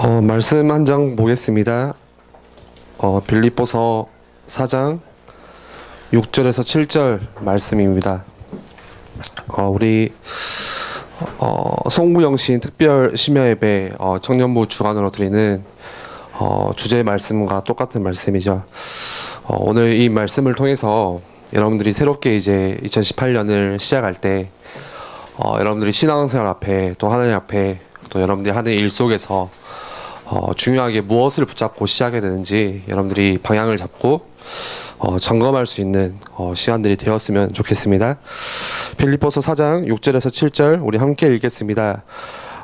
말씀 한 장 보겠습니다. 빌립보서 4장 6절에서 7절 말씀입니다. 우리 송구영신 특별 심야예배 청년부 주관으로 드리는 주제 말씀과 똑같은 말씀이죠. 오늘 이 말씀을 통해서 여러분들이 새롭게 이제 2018년을 시작할 때 여러분들이 신앙생활 앞에 또 하나님 앞에 또 여러분들이 하는 일 속에서 중요하게 무엇을 붙잡고 시작해야 되는지 여러분들이 방향을 잡고 점검할 수 있는 시간들이 되었으면 좋겠습니다. 빌립보서 4장 6절에서 7절 우리 함께 읽겠습니다.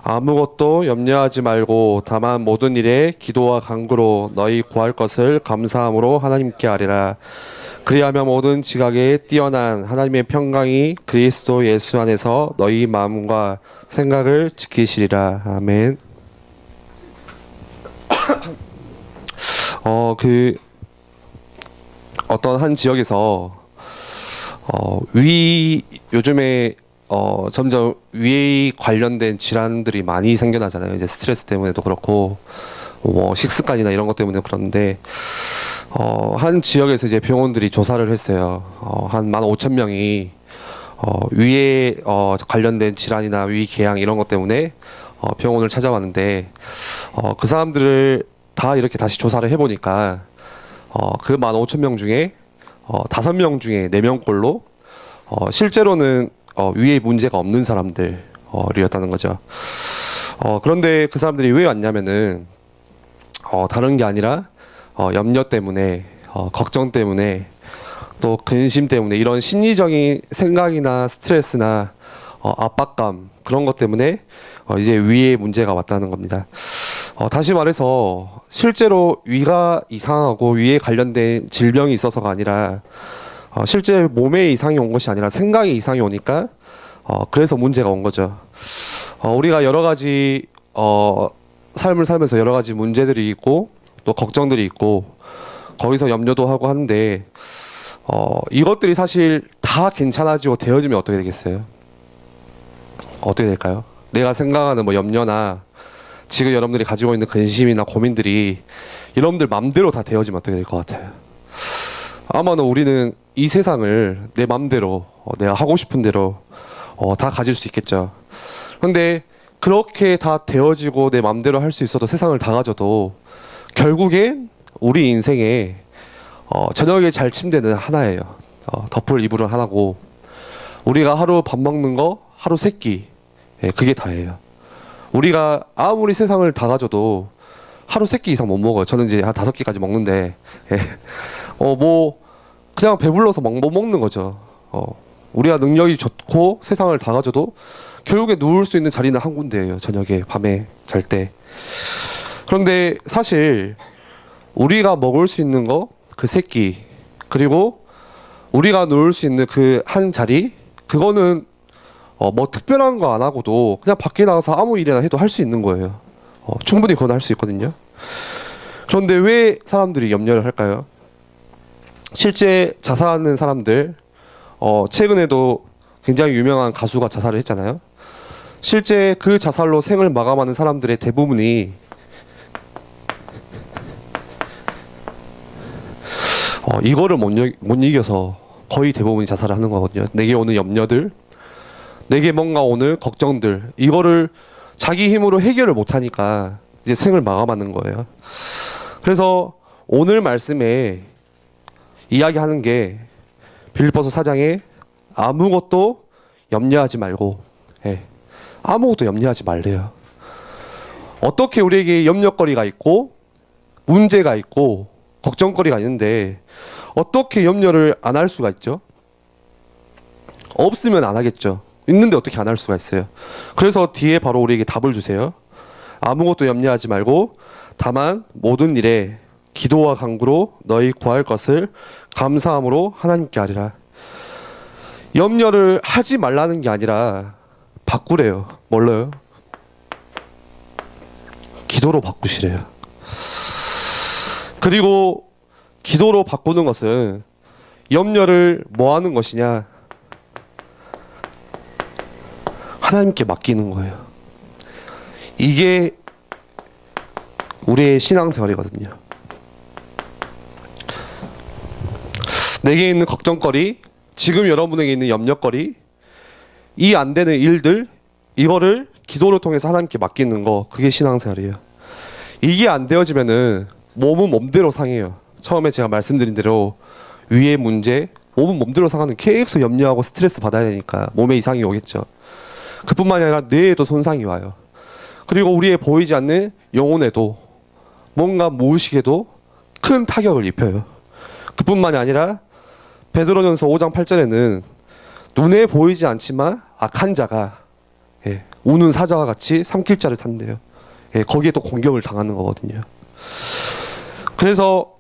아무것도 염려하지 말고 다만 모든 일에 기도와 간구로 너희 구할 것을 감사함으로 하나님께 아뢰라. 그리하면 모든 지각에 뛰어난 하나님의 평강이 그리스도 예수 안에서 너희 마음과 생각을 지키시리라. 아멘. 어떤 한 지역에서 요즘에 점점 위에 관련된 질환들이 많이 생겨나잖아요. 이제 스트레스 때문에도 그렇고 식습관이나 이런 것 때문에 그런데 한 지역에서 이제 병원들이 조사를 했어요. 한 15,000명이 위에 관련된 질환이나 위 궤양 이런 것 때문에 병원을 찾아왔는데 그 사람들을 다 이렇게 다시 조사를 해보니까 그 15,000명 중에 5명 중에 4명꼴로 실제로는 위에 문제가 없는 사람들이었다는 거죠. 그런데 그 사람들이 왜 왔냐면은 다른 게 아니라 염려 때문에 걱정 때문에 또 근심 때문에 이런 심리적인 생각이나 스트레스나 압박감 그런 것 때문에 이제 위에 문제가 왔다는 겁니다. 다시 말해서 실제로 위가 이상하고 위에 관련된 질병이 있어서가 아니라 실제 몸에 이상이 온 것이 아니라 생각에 이상이 오니까 그래서 문제가 온 거죠. 우리가 여러 가지 삶을 살면서 여러 가지 문제들이 있고 또 걱정들이 있고 거기서 염려도 하고 하는데 이것들이 사실 다 괜찮아지고 되어지면 어떻게 되겠어요? 어떻게 될까요? 내가 생각하는 염려나 지금 여러분들이 가지고 있는 근심이나 고민들이 여러분들 맘대로 다 되어지면 어떻게 될 것 같아요? 아마는 우리는 이 세상을 내 맘대로 내가 하고 싶은 대로 다 가질 수 있겠죠. 그런데 그렇게 다 되어지고 내 맘대로 할 수 있어도 세상을 다 가져도 결국엔 우리 인생에 저녁에 잘 침대는 하나예요. 덮을 이불은 하나고 우리가 하루 밥 먹는 거 하루 세 끼 그게 다예요. 우리가 아무리 세상을 다 가져도 하루 세 끼 이상 못 먹어요. 저는 이제 한 5끼까지 먹는데 그냥 배불러서 못 먹는 거죠. 우리가 능력이 좋고 세상을 다 가져도 결국에 누울 수 있는 자리는 한 군데예요. 저녁에 밤에 잘 때. 그런데 사실 우리가 먹을 수 있는 거 그 세 끼 그리고 우리가 누울 수 있는 그 한 자리 그거는 특별한 거 안 하고도 그냥 밖에 나가서 아무 일이나 해도 할 수 있는 거예요. 충분히 그건 할 수 있거든요. 그런데 왜 사람들이 염려를 할까요? 실제 자살하는 사람들 최근에도 굉장히 유명한 가수가 자살을 했잖아요. 실제 그 자살로 생을 마감하는 사람들의 대부분이 이거를 못 이겨서 거의 대부분이 자살을 하는 거거든요. 내게 오는 염려들 내게 뭔가 오늘 걱정들 이거를 자기 힘으로 해결을 못하니까 이제 생을 마감하는 거예요. 그래서 오늘 말씀에 이야기하는 게 빌립보서 4장에 아무것도 염려하지 말고 아무것도 염려하지 말래요. 어떻게 우리에게 염려거리가 있고 문제가 있고 걱정거리가 있는데 어떻게 염려를 안 할 수가 있죠? 없으면 안 하겠죠. 있는데 어떻게 안 할 수가 있어요? 그래서 뒤에 바로 우리에게 답을 주세요. 아무것도 염려하지 말고 다만 모든 일에 기도와 간구로 너희 구할 것을 감사함으로 하나님께 아뢰라. 염려를 하지 말라는 게 아니라 바꾸래요. 뭘로요? 기도로 바꾸시래요. 그리고 기도로 바꾸는 것은 염려를 뭐 하는 것이냐? 하나님께 맡기는 거예요. 이게 우리의 신앙생활이거든요. 내게 있는 걱정거리, 지금 여러분에게 있는 염려거리, 이 안 되는 일들, 이거를 기도를 통해서 하나님께 맡기는 거, 그게 신앙생활이에요. 이게 안 되어지면은 몸은 몸대로 상해요. 처음에 제가 말씀드린 대로 위의 문제, 몸은 몸대로 상하는, 계속 염려하고 스트레스 받아야 되니까 몸에 이상이 오겠죠. 그뿐만이 아니라 뇌에도 손상이 와요. 그리고 우리의 보이지 않는 영혼에도, 뭔가 무의식에도 큰 타격을 입혀요. 그뿐만이 아니라 베드로전서 5장 8절에는 눈에 보이지 않지만 악한 자가 우는 사자와 같이 삼킬 자를 산대요. 거기에 또 공격을 당하는 거거든요. 그래서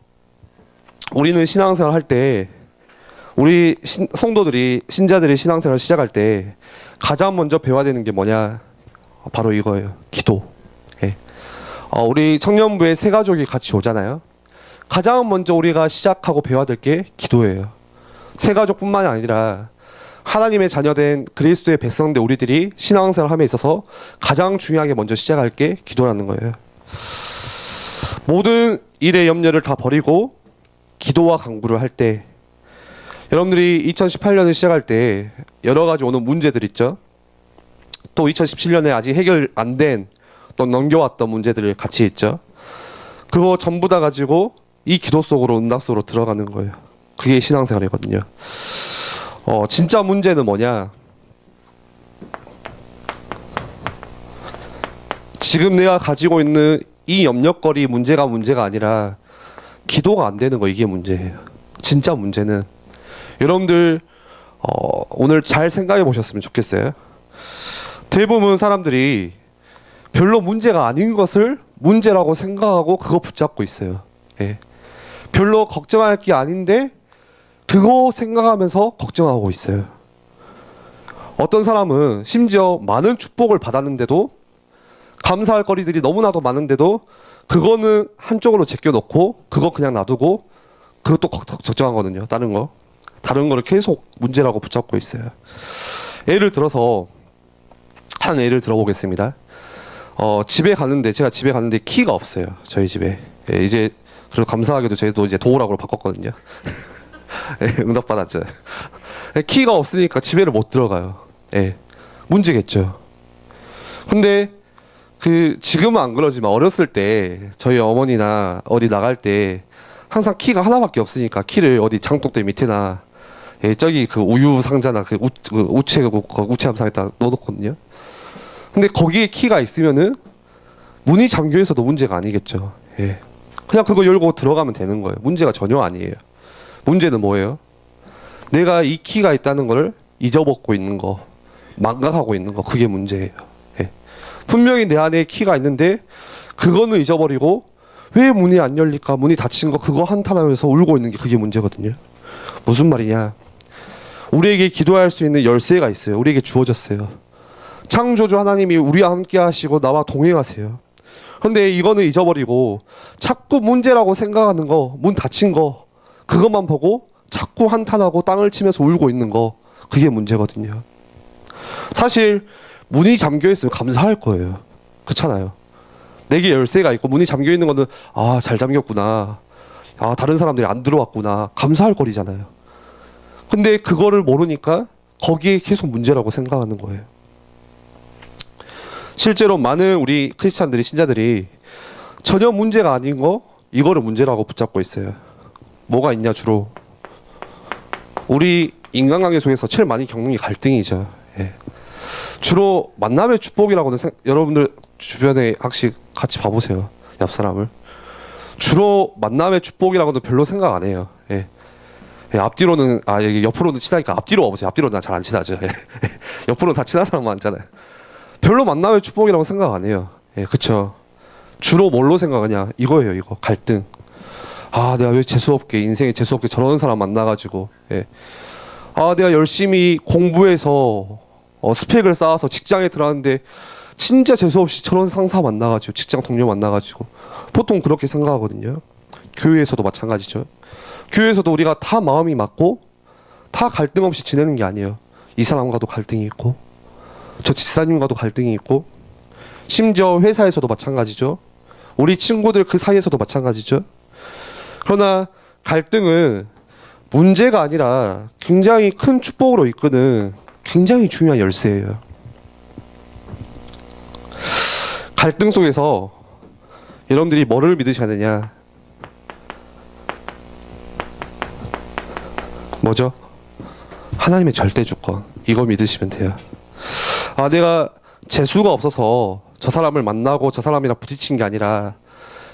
우리는 신앙생활 할 때, 우리 성도들이, 신자들이 신앙생활을 시작할 때 가장 먼저 배워야 되는 게 뭐냐? 바로 이거예요. 기도. 우리 청년부에 세 가족이 같이 오잖아요. 가장 먼저 우리가 시작하고 배워야 될 게 기도예요. 세 가족뿐만이 아니라 하나님의 자녀된 그리스도의 백성들, 우리들이 신앙생활 함에 있어서 가장 중요하게 먼저 시작할 게 기도라는 거예요. 모든 일의 염려를 다 버리고 기도와 간구를 할 때, 여러분들이 2018년을 시작할 때 여러 가지 오는 문제들 있죠. 또 2017년에 아직 해결 안 된, 또 넘겨왔던 문제들을 같이 있죠. 그거 전부 다 가지고 이 기도 속으로, 응답 속으로 들어가는 거예요. 그게 신앙생활이거든요. 진짜 문제는 뭐냐? 지금 내가 가지고 있는 이 염려거리 문제가 아니라 기도가 안 되는 거, 이게 문제예요. 진짜 문제는, 여러분들 오늘 잘 생각해 보셨으면 좋겠어요. 대부분 사람들이 별로 문제가 아닌 것을 문제라고 생각하고 그거 붙잡고 있어요. 별로 걱정할 게 아닌데 그거 생각하면서 걱정하고 있어요. 어떤 사람은 심지어 많은 축복을 받았는데도, 감사할 거리들이 너무나도 많은데도 그거는 한쪽으로 제껴놓고 그거 그냥 놔두고 그것도 걱정하거든요. 다른 거를 계속 문제라고 붙잡고 있어요. 예를 들어서 한 예를 들어보겠습니다. 제가 집에 갔는데 키가 없어요. 저희 집에. 이제 그리고 감사하게도 저희도 이제 도어락으로 바꿨거든요. 응답 받았죠. 키가 없으니까 집에를 못 들어가요. 문제겠죠. 근데 지금은 안 그러지만 어렸을 때 저희 어머니나 어디 나갈 때 항상 키가 하나밖에 없으니까 키를 어디 장독대 밑에나 저기 그 우유 상자나 우체 함상에다 넣어놓거든요. 근데 거기에 키가 있으면은 문이 잠겨 있어도 문제가 아니겠죠. 그냥 그거 열고 들어가면 되는 거예요. 문제가 전혀 아니에요. 문제는 뭐예요? 내가 이 키가 있다는 걸 잊어먹고 있는 거, 망각하고 있는 거, 그게 문제예요. 분명히 내 안에 키가 있는데 그거는 잊어버리고 왜 문이 안 열릴까, 문이 닫힌 거 그거 한탄하면서 울고 있는 게, 그게 문제거든요. 무슨 말이냐? 우리에게 기도할 수 있는 열쇠가 있어요. 우리에게 주어졌어요. 창조주 하나님이 우리와 함께 하시고 나와 동행하세요. 근데 이거는 잊어버리고 자꾸 문제라고 생각하는 거, 문 닫힌 거, 그것만 보고 자꾸 한탄하고 땅을 치면서 울고 있는 거, 그게 문제거든요. 사실 문이 잠겨 있으면 감사할 거예요. 그렇잖아요. 내게 열쇠가 있고 문이 잠겨 있는 거는 잘 잠겼구나, 다른 사람들이 안 들어왔구나, 감사할 거리잖아요. 근데 그거를 모르니까 거기에 계속 문제라고 생각하는 거예요. 실제로 많은 우리 크리스찬들이, 신자들이 전혀 문제가 아닌 거, 이거를 문제라고 붙잡고 있어요. 뭐가 있냐? 주로 우리 인간관계 속에서 제일 많이 겪는 게 갈등이죠. 주로 만남의 축복이라고는 여러분들 주변에 혹시 같이 봐보세요. 옆 사람을. 주로 만남의 축복이라고는 별로 생각 안 해요. 앞뒤로는 옆으로는 친하니까 앞뒤로 와보세요. 앞뒤로는 난 잘 안 친하죠. 옆으로는 다 친한 사람 많잖아요. 별로 만남의 축복이라고 생각 안 해요. 그쵸. 주로 뭘로 생각하냐? 이거예요. 이거 갈등. 내가 왜 재수없게, 인생에 재수없게 저런 사람 만나가지고, 내가 열심히 공부해서 스펙을 쌓아서 직장에 들어갔는데 진짜 재수없이 저런 상사 만나가지고, 직장 동료 만나가지고, 보통 그렇게 생각하거든요. 교회에서도 마찬가지죠. 교회에서도 우리가 다 마음이 맞고 다 갈등 없이 지내는 게 아니에요. 이 사람과도 갈등이 있고, 저 집사님과도 갈등이 있고, 심지어 회사에서도 마찬가지죠. 우리 친구들 그 사이에서도 마찬가지죠. 그러나 갈등은 문제가 아니라 굉장히 큰 축복으로 이끄는 굉장히 중요한 열쇠예요. 갈등 속에서 여러분들이 뭐를 믿으셔야 되냐? 뭐죠? 하나님의 절대 주권. 이거 믿으시면 돼요. 아, 내가 재수가 없어서 저 사람을 만나고 저 사람이랑 부딪힌 게 아니라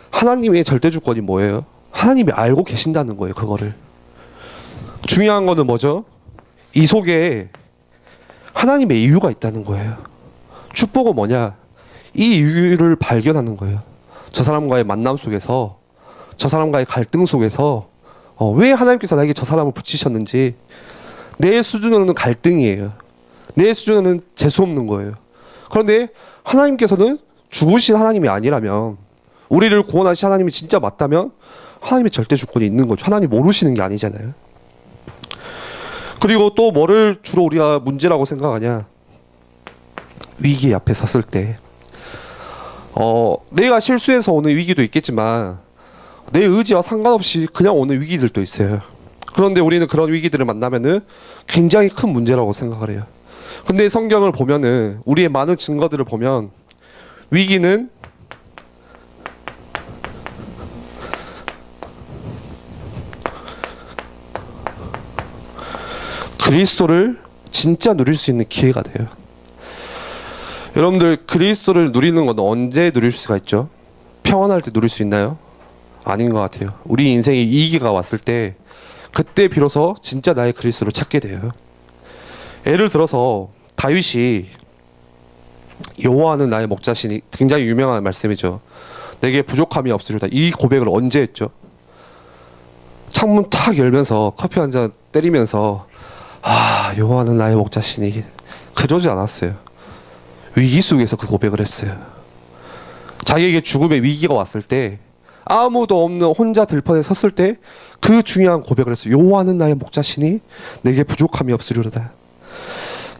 하나님의 절대 주권이 뭐예요? 하나님이 알고 계신다는 거예요, 그거를. 중요한 거는 뭐죠? 이 속에 하나님의 이유가 있다는 거예요. 축복은 뭐냐? 이 이유를 발견하는 거예요. 저 사람과의 만남 속에서, 저 사람과의 갈등 속에서 왜 하나님께서 나에게 저 사람을 붙이셨는지. 내 수준으로는 갈등이에요. 내 수준으로는 재수 없는 거예요. 그런데 하나님께서는 죽으신 하나님이 아니라면, 우리를 구원하신 하나님이 진짜 맞다면 하나님의 절대 주권이 있는 거죠. 하나님 모르시는 게 아니잖아요. 그리고 또 뭐를 주로 우리가 문제라고 생각하냐? 위기 앞에 섰을 때 내가 실수해서 오는 위기도 있겠지만 내 의지와 상관없이 그냥 오는 위기들도 있어요. 그런데 우리는 그런 위기들을 만나면은 굉장히 큰 문제라고 생각을 해요. 근데 성경을 보면은, 우리의 많은 증거들을 보면 위기는 그리스도를 진짜 누릴 수 있는 기회가 돼요. 여러분들, 그리스도를 누리는 건 언제 누릴 수가 있죠? 평안할 때 누릴 수 있나요? 아닌 것 같아요. 우리 인생에 위기가 왔을 때, 그때 비로소 진짜 나의 그리스도를 찾게 돼요. 예를 들어서 다윗이 여호와는 나의 목자시니, 굉장히 유명한 말씀이죠. 내게 부족함이 없으리로다. 이 고백을 언제 했죠? 창문 탁 열면서 커피 한 잔 때리면서 여호와는 나의 목자시니. 그러지 않았어요. 위기 속에서 그 고백을 했어요. 자기에게 죽음의 위기가 왔을 때, 아무도 없는 혼자 들판에 섰을 때 그 중요한 고백을 했어요. 여호와는 나의 목자시니 내게 부족함이 없으리로다.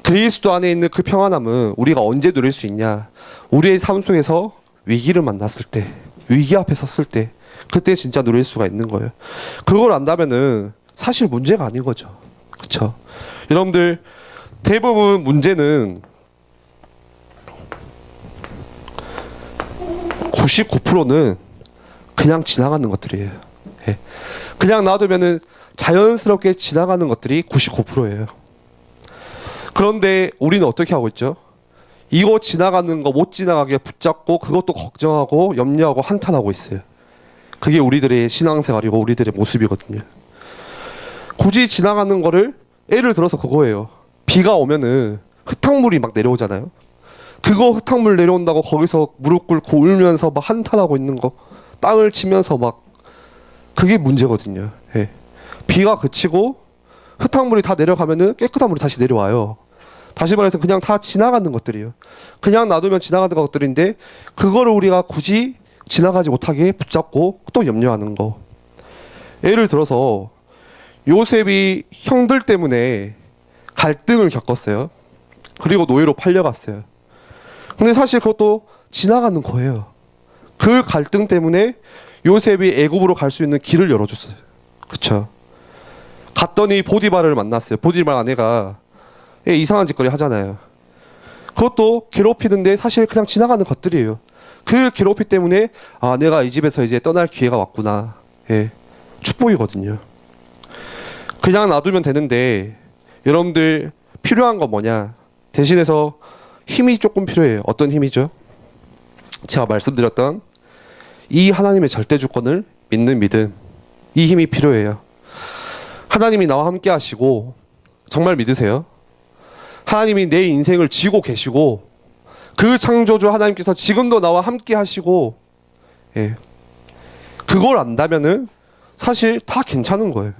그리스도 안에 있는 그 평안함은 우리가 언제 누릴 수 있냐? 우리의 삶 속에서 위기를 만났을 때, 위기 앞에 섰을 때, 그때 진짜 누릴 수가 있는 거예요. 그걸 안다면은 사실 문제가 아닌 거죠. 그렇죠? 여러분들, 대부분 문제는 99%는 그냥 지나가는 것들이에요. 예. 그냥 놔두면은 자연스럽게 지나가는 것들이 99%예요. 그런데 우리는 어떻게 하고 있죠? 이거 지나가는 거 못 지나가게 붙잡고 그것도 걱정하고 염려하고 한탄하고 있어요. 그게 우리들의 신앙생활이고 우리들의 모습이거든요. 굳이 지나가는 거를, 예를 들어서 그거예요. 비가 오면은 흙탕물이 막 내려오잖아요. 그거 흙탕물 내려온다고 거기서 무릎 꿇고 울면서 막 한탄하고 있는 거, 땅을 치면서 막, 그게 문제거든요. 예. 비가 그치고 흙탕물이 다 내려가면은 깨끗한 물이 다시 내려와요. 다시 말해서 그냥 다 지나가는 것들이에요. 그냥 놔두면 지나가는 것들인데 그거를 우리가 굳이 지나가지 못하게 붙잡고 또 염려하는 거. 예를 들어서 요셉이 형들 때문에 갈등을 겪었어요. 그리고 노예로 팔려갔어요. 근데 사실 그것도 지나가는 거예요. 그 갈등 때문에 요셉이 애굽으로 갈 수 있는 길을 열어줬어요. 그쵸? 갔더니 보디발을 만났어요. 보디발 아내가 이상한 짓거리 하잖아요. 그것도 괴롭히는데 사실 그냥 지나가는 것들이에요. 그 괴롭힘 때문에 내가 이 집에서 이제 떠날 기회가 왔구나. 예, 축복이거든요. 그냥 놔두면 되는데 여러분들 필요한 건 뭐냐? 대신해서 힘이 조금 필요해요. 어떤 힘이죠? 제가 말씀드렸던 이 하나님의 절대 주권을 믿는 믿음, 이 힘이 필요해요. 하나님이 나와 함께 하시고, 정말 믿으세요? 하나님이 내 인생을 지고 계시고 그 창조주 하나님께서 지금도 나와 함께 하시고, 예, 그걸 안다면은 사실 다 괜찮은 거예요.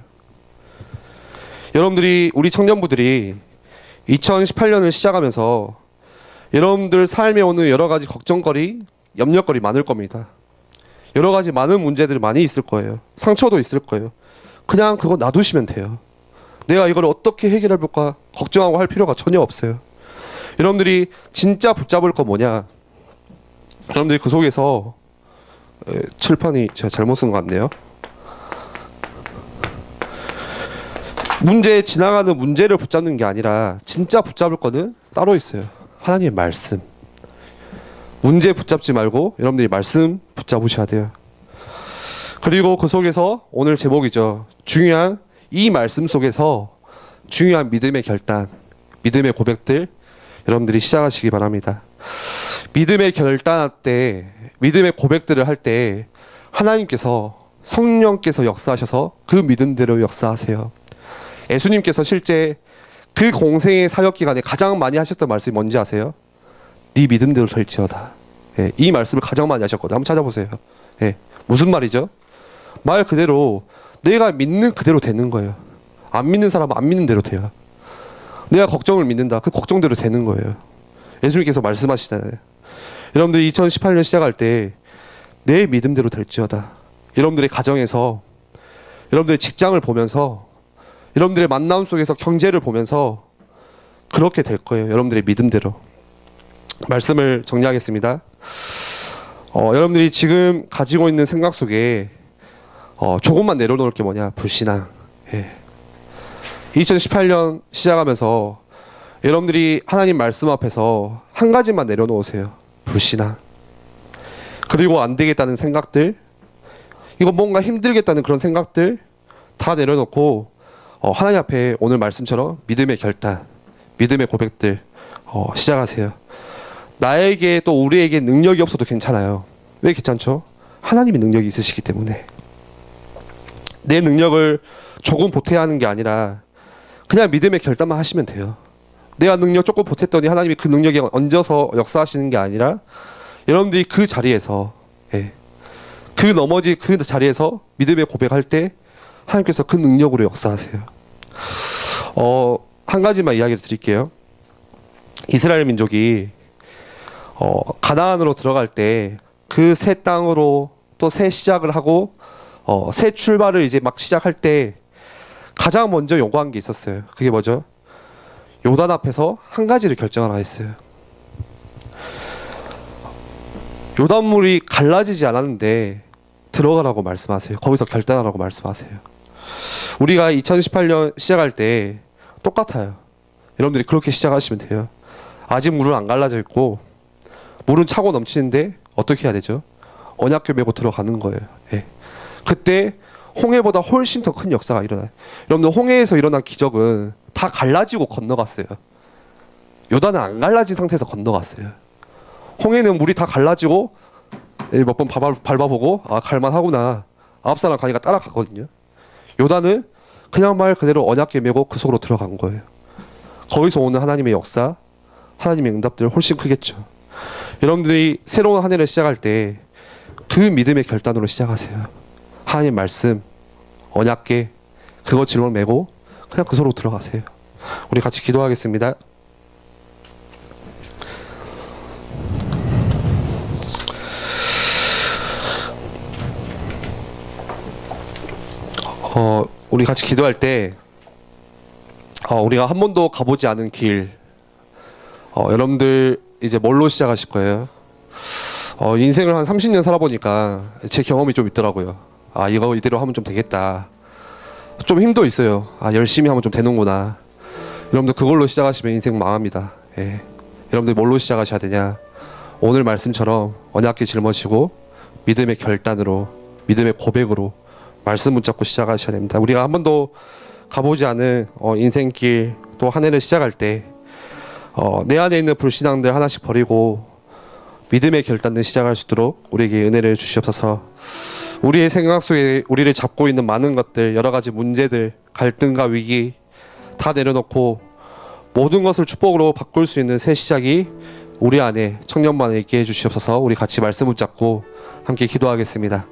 여러분들이, 우리 청년부들이 2018년을 시작하면서 여러분들 삶에 오는 여러 가지 걱정거리, 염려거리 많을 겁니다. 여러 가지 많은 문제들이 많이 있을 거예요. 상처도 있을 거예요. 그냥 그거 놔두시면 돼요. 내가 이걸 어떻게 해결해 볼까 걱정하고 할 필요가 전혀 없어요. 여러분들이 진짜 붙잡을 거 뭐냐? 여러분들이 그 속에서 칠판이 제가 잘못 쓴 것 같네요. 문제에 지나가는 문제를 붙잡는 게 아니라 진짜 붙잡을 거는 따로 있어요. 하나님의 말씀. 문제 붙잡지 말고 여러분들이 말씀 붙잡으셔야 돼요. 그리고 그 속에서 오늘 제목이죠. 중요한 이 말씀 속에서 중요한 믿음의 결단, 믿음의 고백들 여러분들이 시작하시기 바랍니다. 믿음의 결단할 때, 믿음의 고백들을 할 때 하나님께서 성령께서 역사하셔서 그 믿음대로 역사하세요. 예수님께서 실제 그 공생의 사역 기간에 가장 많이 하셨던 말씀이 뭔지 아세요? 네 믿음대로 될지어다. 예, 이 말씀을 가장 많이 하셨거든요. 한번 찾아보세요. 예, 무슨 말이죠? 말 그대로 내가 믿는 그대로 되는 거예요. 안 믿는 사람은 안 믿는 대로 돼요. 내가 걱정을 믿는다. 그 걱정대로 되는 거예요. 예수님께서 말씀하시잖아요. 여러분들이 2018년 시작할 때 내 믿음대로 될지어다. 여러분들의 가정에서, 여러분들의 직장을 보면서, 여러분들의 만남 속에서 경제를 보면서 그렇게 될 거예요. 여러분들의 믿음대로. 말씀을 정리하겠습니다. 여러분들이 지금 가지고 있는 생각 속에 조금만 내려놓을 게 뭐냐? 불신앙. 예. 2018년 시작하면서 여러분들이 하나님 말씀 앞에서 한 가지만 내려놓으세요. 불신앙. 그리고 안 되겠다는 생각들, 이거 뭔가 힘들겠다는 그런 생각들 다 내려놓고 하나님 앞에 오늘 말씀처럼 믿음의 결단, 믿음의 고백들 시작하세요. 나에게 또 우리에게 능력이 없어도 괜찮아요. 왜 괜찮죠? 하나님이 능력이 있으시기 때문에. 내 능력을 조금 보태야 하는 게 아니라 그냥 믿음의 결단만 하시면 돼요. 내가 능력 조금 보탰더니 하나님이 그 능력에 얹어서 역사하시는 게 아니라 여러분들이 그 자리에서, 예, 그 너머지 그 자리에서 믿음의 고백할 때 하나님께서 그 능력으로 역사하세요. 한 가지만 이야기를 드릴게요. 이스라엘 민족이 가나안으로 들어갈 때 그 새 땅으로 또 새 시작을 하고 새 출발을 이제 막 시작할 때 가장 먼저 요구한 게 있었어요. 그게 뭐죠? 요단 앞에서 한 가지를 결정하라 했어요. 요단물이 갈라지지 않았는데 들어가라고 말씀하세요. 거기서 결단하라고 말씀하세요. 우리가 2018년 시작할 때 똑같아요. 여러분들이 그렇게 시작하시면 돼요. 아직 물은 안 갈라져 있고 물은 차고 넘치는데 어떻게 해야 되죠? 언약궤 메고 들어가는 거예요. 예. 그때 홍해보다 훨씬 더 큰 역사가 일어나요. 여러분들 홍해에서 일어난 기적은 다 갈라지고 건너갔어요. 요단은 안 갈라진 상태에서 건너갔어요. 홍해는 물이 다 갈라지고 몇 번 밟아보고 아 갈만하구나. 9사람 가니까 따라갔거든요. 요단은 그냥 말 그대로 언약궤 메고 그 속으로 들어간 거예요. 거기서 오는 하나님의 역사, 하나님의 응답들 훨씬 크겠죠. 여러분들이 새로운 한 해를 시작할 때 그 믿음의 결단으로 시작하세요. 하나님 말씀, 언약궤 그거 질문 메고 그냥 그 속으로 들어가세요. 우리 같이 기도하겠습니다. 우리 같이 기도할 때 우리가 한 번도 가보지 않은 길, 여러분들 이제 뭘로 시작하실 거예요? 인생을 한 30년 살아보니까 제 경험이 좀 있더라고요. 아, 이거 이대로 하면 좀 되겠다. 좀 힘도 있어요. 아, 열심히 하면 좀 되는구나. 여러분들 그걸로 시작하시면 인생 망합니다. 예. 여러분들 뭘로 시작하셔야 되냐? 오늘 말씀처럼 언약궤 짊어지고 믿음의 결단으로, 믿음의 고백으로 말씀 붙잡고 시작하셔야 됩니다. 우리가 한 번도 가보지 않은 인생길 또 한 해를 시작할 때 내 안에 있는 불신앙들 하나씩 버리고 믿음의 결단을 시작할 수 있도록 우리에게 은혜를 주시옵소서. 우리의 생각 속에 우리를 잡고 있는 많은 것들, 여러 가지 문제들, 갈등과 위기 다 내려놓고 모든 것을 축복으로 바꿀 수 있는 새 시작이 우리 안에 청년만에 있게 해주시옵소서. 우리 같이 말씀 붙잡고 함께 기도하겠습니다.